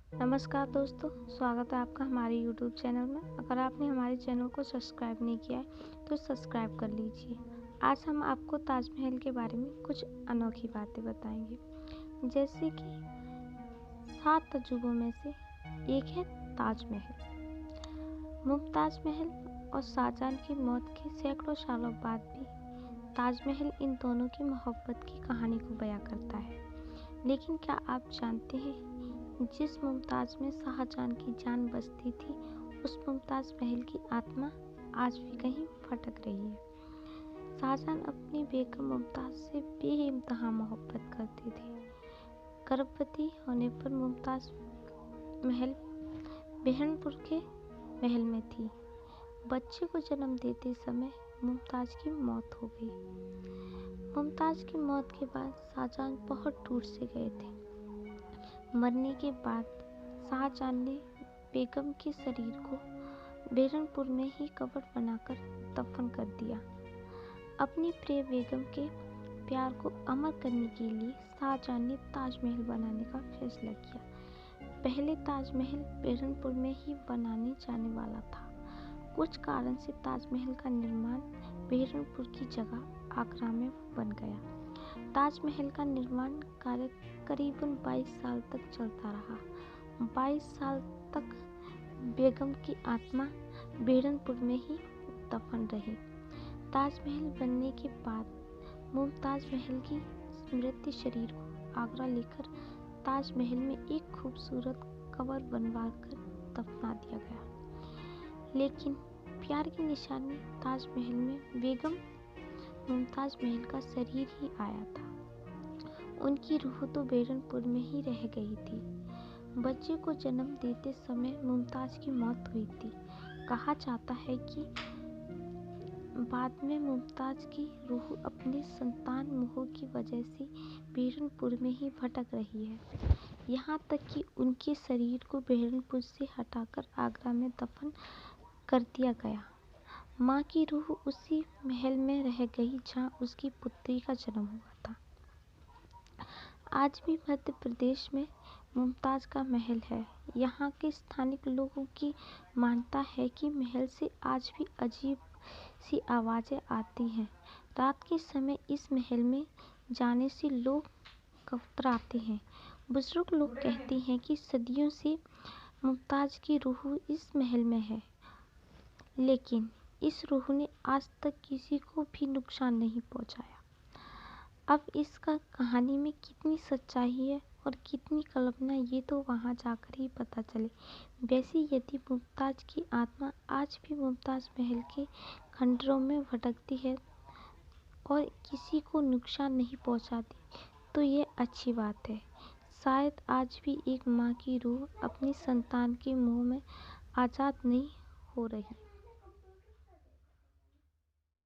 नमस्कार दोस्तों, स्वागत है आपका हमारे YouTube चैनल में। अगर आपने हमारे चैनल को सब्सक्राइब नहीं किया है तो सब्सक्राइब कर लीजिए। आज हम आपको ताजमहल के बारे में कुछ अनोखी बातें बताएंगे। जैसे कि 7 अजूबों में से एक है ताजमहल। मुमताज महल और शाहजहां की मौत के सैकड़ों सालों बाद भी ताजमहल इन दोनों की मोहब्बत की कहानी को बयां करता है। लेकिन क्या आप जानते हैं, जिस मुमताज में शाहजहां की जान बसती थी, उस मुमताज महल की आत्मा आज भी कहीं भटक रही है। शाहजहां अपनी बेगम मुमताज से बेइंतहा मोहब्बत करते थे। गर्भवती होने पर मुमताज महल बेहरनपुर के महल में थी। बच्चे को जन्म देते समय मुमताज की मौत हो गई। मुमताज की मौत के बाद शाहजहां बहुत टूट से गए थे। मरने के बाद शाहजहां ने बेगम के शरीर को बेहरनपुर में ही कब्र बनाकर दफन कर दिया। अपनी प्रिय बेगम के प्यार को अमर करने के लिए शाहजहां ने ताजमहल बनाने का फैसला किया। पहले ताजमहल बेहरनपुर में ही बनाने जाने वाला था। कुछ कारण से ताजमहल का निर्माण बेहरनपुर की जगह आगरा में बन गया। ताजमहल का निर्माण कार्य करीबन 22 साल तक चलता रहा। 22 साल तक बेगम की आत्मा बेहरनपुर में ही दफन रही। ताजमहल बनने के बाद मुमताज महल की स्मृति शरीर को आगरा लेकर ताजमहल में एक खूबसूरत कब्र बनवाकर दफना दिया गया। लेकिन प्यार की निशानी ताजमहल में बेगम मुमताज महल का शरीर ही आया था। उनकी रूह तो बेहरनपुर में ही रह गई थी। बच्चे को जन्म देते समय मुमताज की मौत हुई थी। कहा जाता है कि बाद में मुमताज की रूह अपने संतान मोह की वजह से बेहरनपुर में ही भटक रही है। यहाँ तक कि उनके शरीर को बेहरनपुर से हटाकर आगरा में दफन कर दिया गया। माँ की रूह उसी महल में रह गई जहाँ उसकी पुत्री का जन्म हुआ था। आज भी मध्य प्रदेश में मुमताज का महल है। यहाँ के स्थानिक लोगों की मान्यता है कि महल से आज भी अजीब सी आवाज़ें आती हैं। रात के समय इस महल में जाने से लोग कतराते हैं। बुजुर्ग लोग कहते हैं कि सदियों से मुमताज की रूह इस महल में है, लेकिन इस रूह ने आज तक किसी को भी नुकसान नहीं पहुंचाया। अब इसका कहानी में कितनी सच्चाई है और कितनी कल्पना, ये तो वहां जाकर ही पता चले। वैसे यदि मुमताज की आत्मा आज भी मुमताज महल के खंडरों में भटकती है और किसी को नुकसान नहीं पहुंचाती, तो ये अच्छी बात है। शायद आज भी एक माँ की रूह अपनी संतान के मुंह में आज़ाद नहीं हो रही।